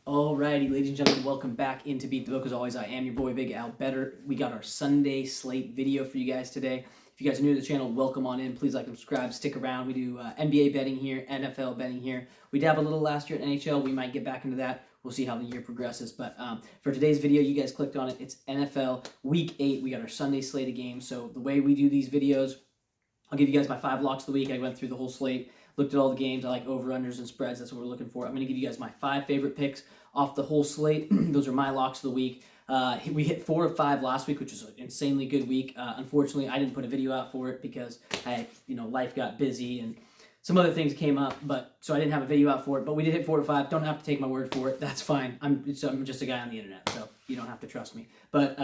Alrighty, ladies and gentlemen, welcome back into Beat the Book. As always, I am your boy, Big Al Better. We got our Sunday slate video for you guys today. If you guys are new to the channel, welcome on in. Please like and subscribe, stick around. We do NBA betting here, NFL betting here. We dabbled a little last year at NHL. We might get back into that. We'll see how the year progresses. But for today's video, you guys clicked on it. It's NFL Week 8. We got our Sunday slate of games. So the way we do these videos, I'll give you guys my 5 locks of the week. I went through the whole slate, looked at all the games. I like over-unders and spreads. That's what we're looking for. I'm going to give you guys my 5 favorite picks off the whole slate. Those are my locks of the week. We hit 4 of 5 last week, which was an insanely good week. Unfortunately, I didn't put a video out for it because life got busy and some other things came up, so I didn't have a video out for it. But we did hit 4 of 5. Don't have to take my word for it. That's fine. I'm just a guy on the internet, so you don't have to trust me. But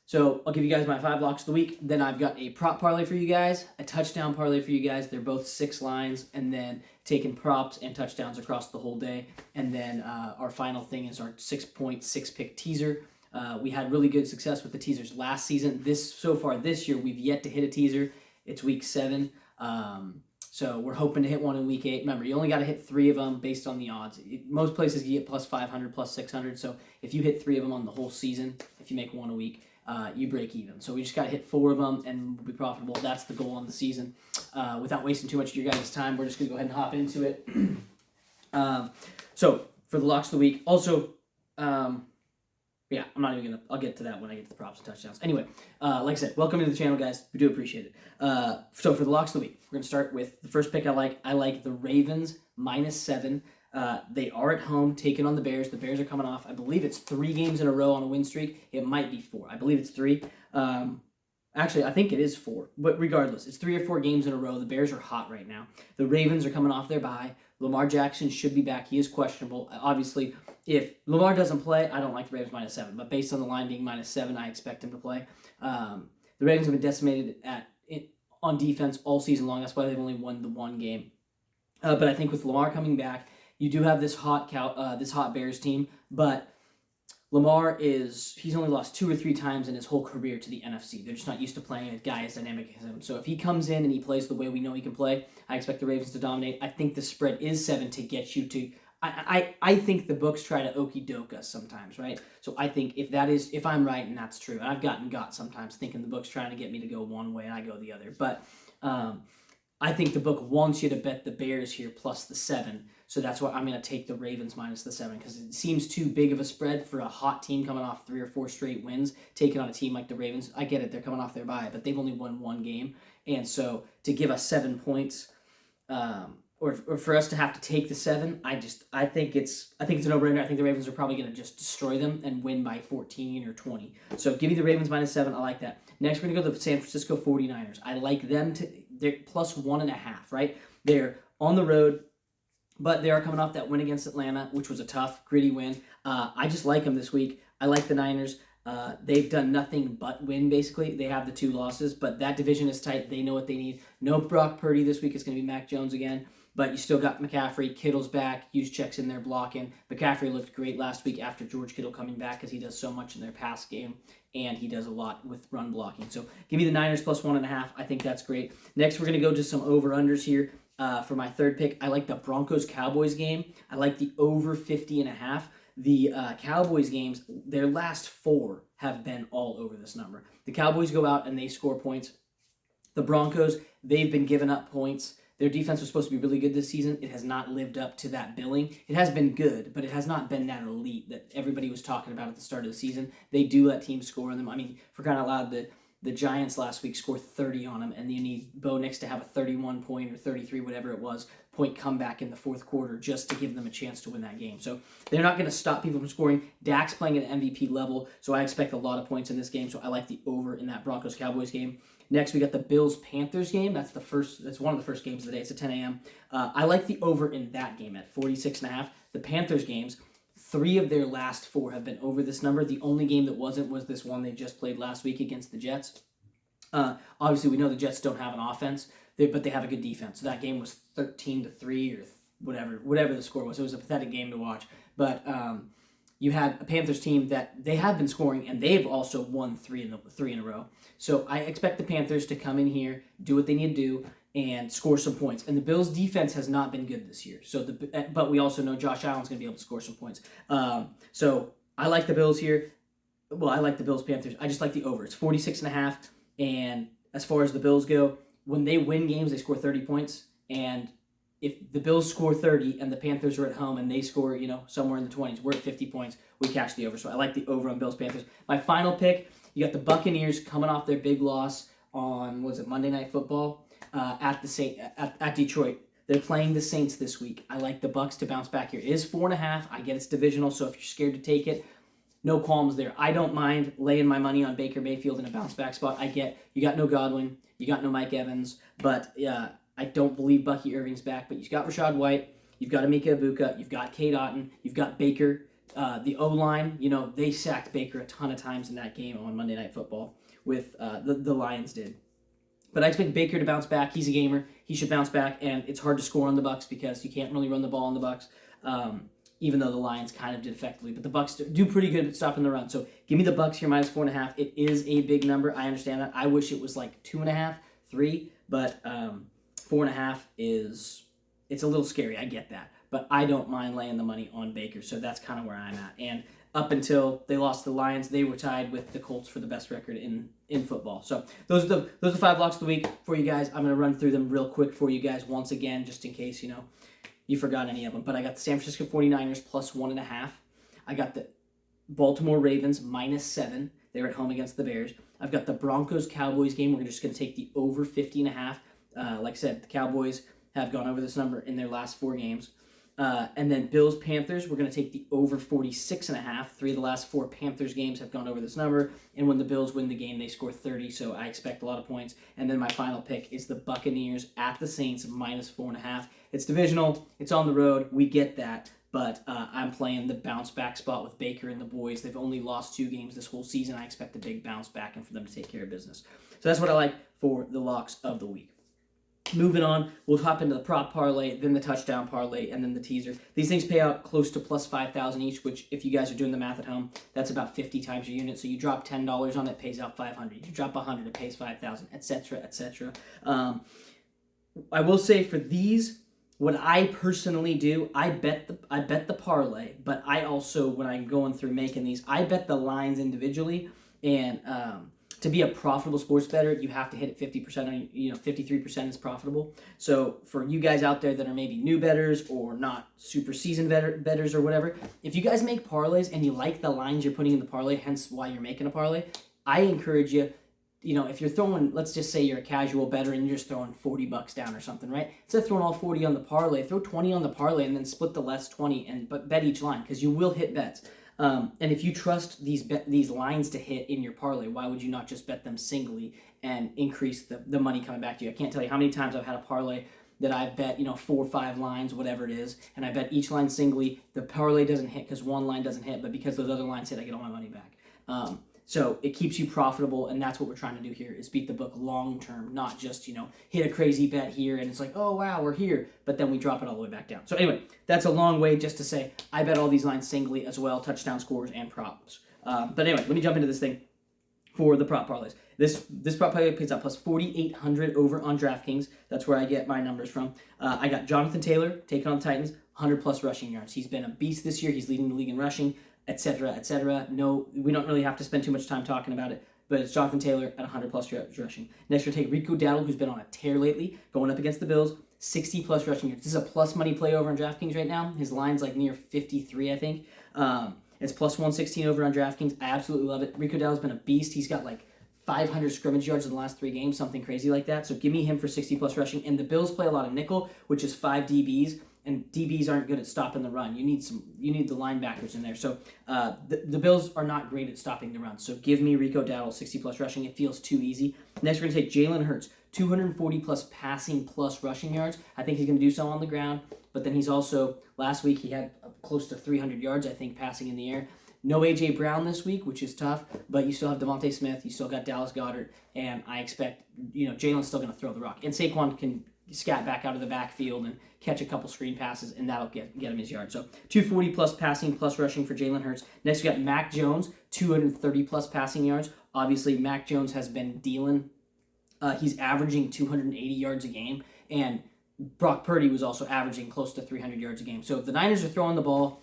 so I'll give you guys my 5 locks of the week. Then I've got a prop parlay for you guys, a touchdown parlay for you guys. They're both 6 lines, and then taking props and touchdowns across the whole day. And then our final thing is our 6.6 pick teaser. We had really good success with the teasers last season. So far this year, we've yet to hit a teaser. It's week 7. So we're hoping to hit one in week 8. Remember, you only got to hit 3 of them based on the odds. Most places you get plus 500, plus 600. So if you hit 3 of them on the whole season, if you make one a week, you break even. So we just got to hit 4 of them and we'll be profitable. That's the goal on the season. Without wasting too much of your guys' time, we're just going to go ahead and hop into it. So for the locks of the week, also, I'm not even going to, I'll get to that when I get to the props and touchdowns. Anyway, like I said, welcome to the channel, guys. We do appreciate it. So for the locks of the week, we're going to start with the first pick I like. I like the Ravens -7. They are at home taking on the Bears. The Bears are coming off, I believe it's 3 games in a row on a win streak. It might be 4. I believe it's 3. Actually, I think it is 4. But regardless, it's 3 or 4 games in a row. The Bears are hot right now. The Ravens are coming off their bye. Lamar Jackson should be back. He is questionable. Obviously, if Lamar doesn't play, I don't like the Ravens -7. But based on the line being -7, I expect him to play. The Ravens have been decimated on defense all season long. That's why they've only won the 1 game. But I think with Lamar coming back, you do have this hot Bears team, but Lamar he's only lost 2 or 3 times in his whole career to the NFC. They're just not used to playing a guy as dynamic as him. So if he comes in and he plays the way we know he can play, I expect the Ravens to dominate. I think the spread is 7 to get you to. I think the books try to okey-doke us sometimes, right? So I think if I'm right and that's true, and I've got sometimes thinking the book's trying to get me to go one way and I go the other, but I think the book wants you to bet the Bears here plus the 7. So that's why I'm going to take the Ravens -7 because it seems too big of a spread for a hot team coming off 3 or 4 straight wins, taking on a team like the Ravens. I get it. They're coming off their bye, but they've only won 1 game. And so to give us 7 points or for us to have to take the 7, I think it's a no-brainer. I think the Ravens are probably going to just destroy them and win by 14 or 20. So give me the Ravens -7. I like that. Next, we're going to go to the San Francisco 49ers. I like them they're plus 1.5, right? They're on the road, but they are coming off that win against Atlanta, which was a tough, gritty win. I just like them this week. I like the Niners. They've done nothing but win, basically. They have the 2 losses, but that division is tight. They know what they need. No Brock Purdy this week. It's going to be Mac Jones again, but you still got McCaffrey. Kittle's back. Juszczyk's in there blocking. McCaffrey looked great last week after George Kittle coming back because he does so much in their pass game, and he does a lot with run blocking. So give me the Niners plus 1.5. I think that's great. Next, we're going to go to some over-unders here. For my third pick, I like the Broncos-Cowboys game. I like the over 50.5. The Cowboys games, their last 4 have been all over this number. The Cowboys go out and they score points. The Broncos, they've been giving up points. Their defense was supposed to be really good this season. It has not lived up to that billing. It has been good, but it has not been that elite that everybody was talking about at the start of the season. They do let teams score on them. I mean, for crying out loud, the Giants last week scored 30 on them, and you need Bo Nix to have a 31 point or 33, whatever it was, point comeback in the 4th quarter just to give them a chance to win that game. So they're not going to stop people from scoring. Dak's playing at an MVP level, so I expect a lot of points in this game, so I like the over in that Broncos-Cowboys game. Next, we got the Bills-Panthers game. That's one of the first games of the day. It's at 10 a.m. I like the over in that game at 46.5. The Panthers games, 3 of their last 4 have been over this number. The only game that wasn't was this one they just played last week against the Jets. Obviously, we know the Jets don't have an offense, but they have a good defense. So that game was 13-3 or whatever the score was. It was a pathetic game to watch. But you had a Panthers team that they have been scoring, and they've also won 3 in a row. So I expect the Panthers to come in here, do what they need to do, and score some points. And the Bills' defense has not been good this year. But we also know Josh Allen's going to be able to score some points. So I like the Bills here. Well, I like the Bills-Panthers. I just like the over. It's 46.5. And as far as the Bills go, when they win games, they score 30 points. And if the Bills score 30 and the Panthers are at home and they score, somewhere in the 20s, we're at 50 points, we cash the over. So I like the over on Bills-Panthers. My final pick, you got the Buccaneers coming off their big loss on, Monday Night Football at Detroit. They're playing the Saints this week. I like the Bucs to bounce back here. It is 4.5. I get it's divisional, so if you're scared to take it, no qualms there. I don't mind laying my money on Baker Mayfield in a bounce back spot. I get you got no Godwin, you got no Mike Evans, but I don't believe Bucky Irving's back. But you've got Rashad White, you've got Emeka Ibuka, you've got Cade Otton, you've got Baker. The O-line, they sacked Baker a ton of times in that game on Monday Night Football with the Lions did. But I expect Baker to bounce back. He's a gamer. He should bounce back, and it's hard to score on the Bucs because you can't really run the ball on the Bucs, even though the Lions kind of did effectively. But the Bucs do pretty good at stopping the run. So give me the Bucs here minus 4.5. It is a big number. I understand that. I wish it was like 2.5, 3, but 4.5 it's a little scary. I get that. But I don't mind laying the money on Baker, so that's kind of where I'm at. And up until they lost to the Lions, they were tied with the Colts for the best record in football. So those are the 5 locks of the week for you guys. I'm going to run through them real quick for you guys once again, just in case, you forgot any of them. But I got the San Francisco 49ers plus 1.5. I got the Baltimore Ravens minus 7. They're at home against the Bears. I've got the Broncos-Cowboys game. We're just going to take the over 50.5. Like I said, the Cowboys have gone over this number in their last 4 games. And then Bills-Panthers, we're going to take the over 46.5. 3 of the last 4 Panthers games have gone over this number. And when the Bills win the game, they score 30, so I expect a lot of points. And then my final pick is the Buccaneers at the Saints, minus 4.5. It's divisional. It's on the road. We get that. But I'm playing the bounce-back spot with Baker and the boys. They've only lost 2 games this whole season. I expect a big bounce back and for them to take care of business. So that's what I like for the locks of the week. Moving on, we'll hop into the prop parlay, then the touchdown parlay, and then the teaser. These things pay out close to plus 5,000 each, which if you guys are doing the math at home, that's about 50 times your unit. So you drop $10 on it, pays out 500. You drop 100, it pays 5,000, etc., etc. I will say for these, what I personally do, I bet the parlay, but I also, when I'm going through making these, I bet the lines individually, and to be a profitable sports bettor, you have to hit it 50% on, 53% is profitable. So for you guys out there that are maybe new bettors or not super seasoned bettors or whatever, if you guys make parlays and you like the lines you're putting in the parlay, hence why you're making a parlay, I encourage you, if you're throwing, let's just say you're a casual bettor and you're just throwing $40 down or something, right? Instead of throwing all 40 on the parlay, throw 20 on the parlay and then split the less 20 but bet each line because you will hit bets. And if you trust these lines to hit in your parlay, why would you not just bet them singly and increase the money coming back to you? I can't tell you how many times I've had a parlay that I've bet 4 or 5 lines, whatever it is, and I bet each line singly. The parlay doesn't hit because one line doesn't hit, but because those other lines hit, I get all my money back. So it keeps you profitable, and that's what we're trying to do here is beat the book long term, not just, hit a crazy bet here and it's like, oh, wow, we're here, but then we drop it all the way back down. So anyway, that's a long way just to say I bet all these lines singly as well, touchdown scores and props. But anyway, let me jump into this thing for the prop parlays. This prop parlay pays out plus 4,800 over on DraftKings. That's where I get my numbers from. I got Jonathan Taylor taking on the Titans, 100-plus rushing yards. He's been a beast this year. He's leading the league in rushing, etc., etc. No, we don't really have to spend too much time talking about it, but it's Jonathan Taylor at 100-plus rushing. Next, we'll take Rico Dowdle, who's been on a tear lately, going up against the Bills, 60-plus rushing yards. This is a plus money play over on DraftKings right now. His line's like near 53, I think. It's plus 116 over on DraftKings. I absolutely love it. Rico Dowdle's been a beast. He's got like 500 scrimmage yards in the last 3 games, something crazy like that. So give me him for 60-plus rushing. And the Bills play a lot of nickel, which is 5 DBs. And DBs aren't good at stopping the run. You need the linebackers in there. So the Bills are not great at stopping the run. So give me Rico Dowdle, 60-plus rushing. It feels too easy. Next, we're going to take Jalen Hurts, 240-plus passing plus rushing yards. I think he's going to do so on the ground. But then he's also, last week he had close to 300 yards, I think, passing in the air. No A.J. Brown this week, which is tough. But you still have Devontae Smith. You still got Dallas Goedert. And I expect, Jalen's still going to throw the rock. And Saquon can scat back out of the backfield and catch a couple screen passes, and that'll get him his yard. So 240-plus passing plus rushing for Jalen Hurts. Next, we got Mac Jones, 230-plus passing yards. Obviously, Mac Jones has been dealing He's averaging 280 yards a game, and Brock Purdy was also averaging close to 300 yards a game. So if the Niners are throwing the ball,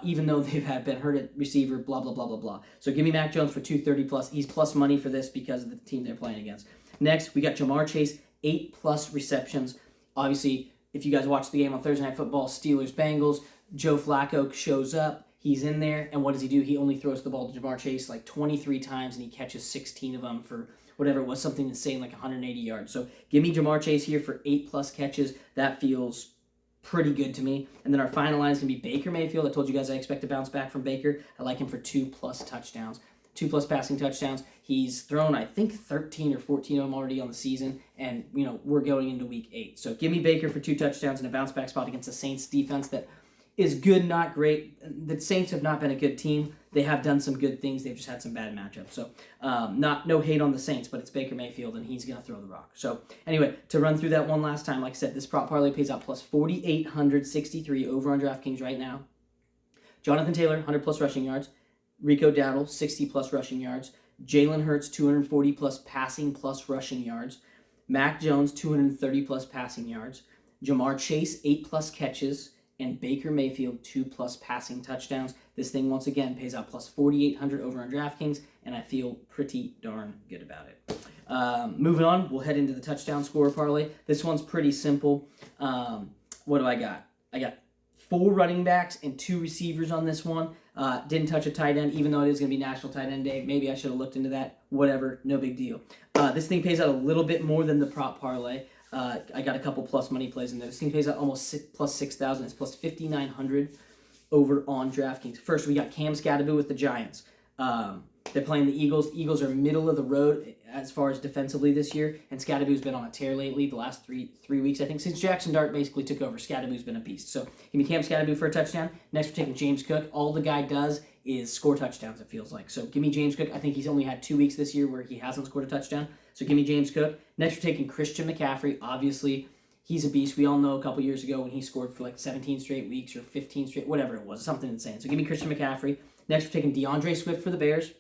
even though they've been hurt at receiver, blah, blah, blah, blah, blah. So give me Mac Jones for 230 plus. He's plus money for this because of the team they're playing against. Next, we got Jamar Chase, 8+ receptions. Obviously, if you guys watched the game on Thursday Night Football, Steelers-Bengals, Joe Flacco shows up. He's in there, and what does he do? He only throws the ball to Jamar Chase like 23 times, and he catches 16 of them for whatever it was, something insane like 180 yards. So give me Jamar Chase here for 8+ catches. That feels pretty good to me. And then our final line is going to be Baker Mayfield. I told you guys I expect to bounce back from Baker. I like him for 2+ touchdowns. 2+ passing touchdowns. He's thrown, I think, 13 or 14 of them already on the season, and, we're going into week 8. So give me Baker for 2 touchdowns and a bounce back spot against the Saints defense that is good, not great. The Saints have not been a good team. They have done some good things. They've just had some bad matchups. So no hate on the Saints, but it's Baker Mayfield, and he's going to throw the rock. So anyway, to run through that one last time, like I said, this prop parlay pays out plus 4,863 over on DraftKings right now. Jonathan Taylor, 100+ rushing yards. Rico Dowdle, 60+ rushing yards. Jalen Hurts, 240+ passing plus rushing yards. Mac Jones, 230+ passing yards. Jamar Chase, 8+ catches. And Baker Mayfield, 2+ passing touchdowns. This thing, once again, pays out plus 4,800 over on DraftKings, and I feel pretty darn good about it. Moving on, we'll head into the touchdown scorer parlay. This one's pretty simple. What do I got? I got 4 running backs and 2 receivers on this one. Didn't touch a tight end, even though it is going to be National Tight End Day. Maybe I should have looked into that. Whatever, no big deal. This thing pays out a little bit more than the prop parlay. I got a couple plus money plays in there. This thing pays out almost plus 6,000. It's plus 5,900 over on DraftKings. First, we got Cam Skattebo with the Giants. They're playing the Eagles. The Eagles are middle of the road as far as defensively this year, and Skattebo's been on a tear lately the last three weeks, I think. Since Jackson Dart basically took over, Skattebo's been a beast. So give me Cam Skattebo for a touchdown. Next, we're taking James Cook. All the guy does is score touchdowns, it feels like. So give me James Cook. I think he's only had 2 weeks this year where he hasn't scored a touchdown. So give me James Cook. Next, we're taking Christian McCaffrey. Obviously, he's a beast. We all know a couple years ago when he scored for like 17 straight weeks or 15 straight, whatever it was, something insane. So give me Christian McCaffrey. Next, we're taking DeAndre Swift for the Bears.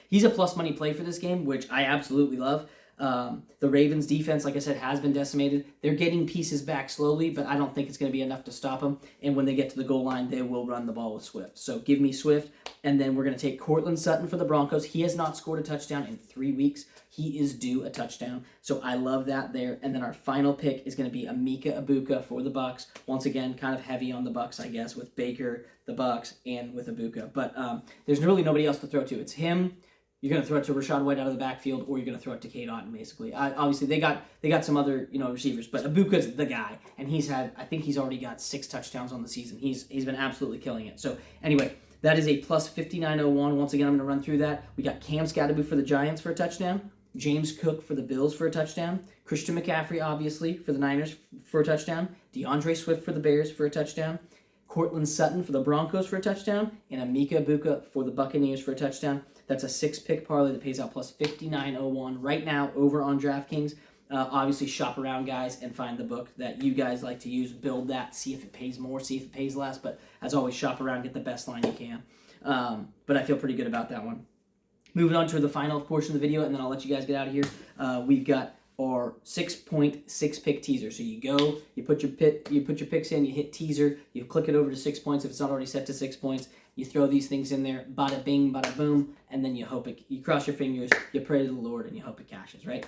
He's a plus money play for this game, which I absolutely love. The Ravens defense, like I said, has been decimated. They're getting pieces back slowly, but I don't think it's going to be enough to stop them. And when they get to the goal line, they will run the ball with Swift. So give me Swift. And then we're going to take Courtland Sutton for the Broncos. He has not scored a touchdown in 3 weeks. He is due a touchdown. So I love that there. And then our final pick is going to be Emeka Egbuka for the Bucs. Once again, kind of heavy on the Bucs, I guess, with Baker, the Bucs, and with Egbuka. But there's really nobody else to throw to. It's him. You're going to throw it to Rachaad White out of the backfield, or you're going to throw it to Cade Otton, basically. Obviously, they got some other receivers, but Abuka's the guy, and I think he's already got 6 touchdowns on the season. He's been absolutely killing it. So anyway, that is a plus 5,901. Once again, I'm going to run through that. We got Cam Skattebo for the Giants for a touchdown, James Cook for the Bills for a touchdown, Christian McCaffrey, obviously, for the Niners for a touchdown, DeAndre Swift for the Bears for a touchdown, Courtland Sutton for the Broncos for a touchdown, and Emeka Egbuka for the Buccaneers for a touchdown. That's a 6-pick parlay that pays out plus 5,901 right now over on DraftKings. Obviously, shop around, guys, and find the book that you guys like to use. Build that, see if it pays more, see if it pays less. But as always, shop around, get the best line you can. But I feel pretty good about that one. Moving on to the final portion of the video, and then I'll let you guys get out of here. We've got our 6.6 pick teaser. So you go, you put your picks in, you hit teaser, you click it over to 6 points if it's not already set to 6 points. You throw these things in there, bada bing, bada boom, and then you cross your fingers, you pray to the Lord, and you hope it cashes, right?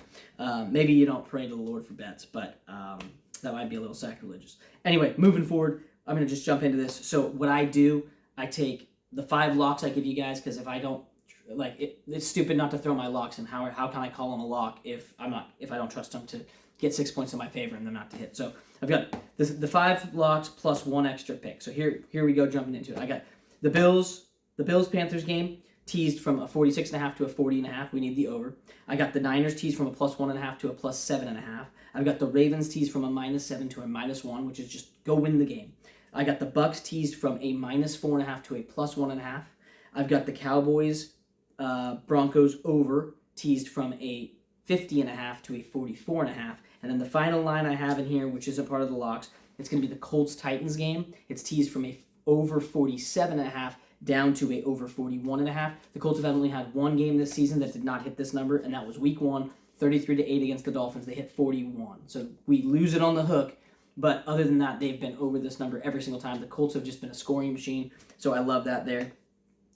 Maybe you don't pray to the Lord for bets, but that might be a little sacrilegious. Anyway, moving forward, I'm going to just jump into this. So what I do, I take the 5 locks I give you guys, because if I don't, it's stupid not to throw my locks in. How can I call them a lock if I don't trust them to get 6 points in my favor and them not to hit? So I've got the 5 locks plus 1 extra pick. So here we go, jumping into it. I got the Bills-Panthers game teased from a 46.5 to a 40.5. We need the over. I got the Niners teased from a plus 1.5 to a plus 7.5. I've got the Ravens teased from a -7 to a -1, which is just go win the game. I got the Bucks teased from a -4.5 to a plus 1.5. I've got the Cowboys Broncos over teased from a 50.5 to a 44.5. And then the final line I have in here, which isn't part of the locks, it's going to be the Colts-Titans game. It's teased from a over 47.5 down to a over 41.5. The Colts have only had 1 game this season that did not hit this number, and that was week 1, 33-8 against the Dolphins. They hit 41. So we lose it on the hook. But other than that, they've been over this number every single time. The Colts have just been a scoring machine. So I love that there.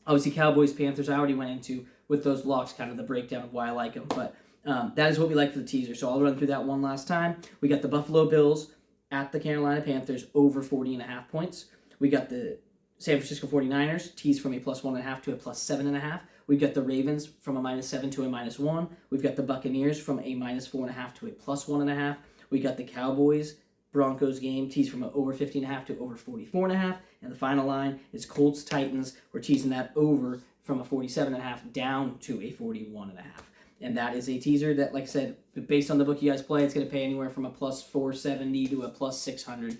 Obviously, Cowboys, Panthers, I already went into with those locks, kind of the breakdown of why I like them. But that is what we like for the teaser. So I'll run through that one last time. We got the Buffalo Bills at the Carolina Panthers over 40.5 points. We got the San Francisco 49ers, tease from a +1.5 to a +7.5. We've got the Ravens from a -7 to a -1. We've got the Buccaneers from a -4.5 to a +1.5. We got the Cowboys Broncos game, tease from over 50.5 to over 44.5. And the final line is Colts Titans. We're teasing that over from a 47.5 down to a 41.5. And that is a teaser that, like I said, based on the book you guys play, it's going to pay anywhere from a +470 to a +600.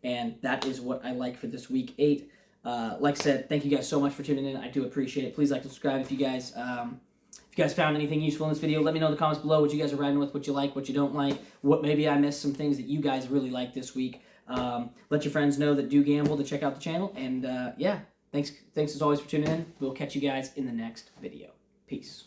And that is what I like for this week 8. Like I said, thank you guys so much for tuning in. I do appreciate it. Please like and subscribe if you guys found anything useful in this video. Let me know in the comments below what you guys are riding with, what you like, what you don't like, what maybe I missed some things that you guys really like this week. Let your friends know that do gamble to check out the channel. And yeah, thanks as always for tuning in. We'll catch you guys in the next video. Peace.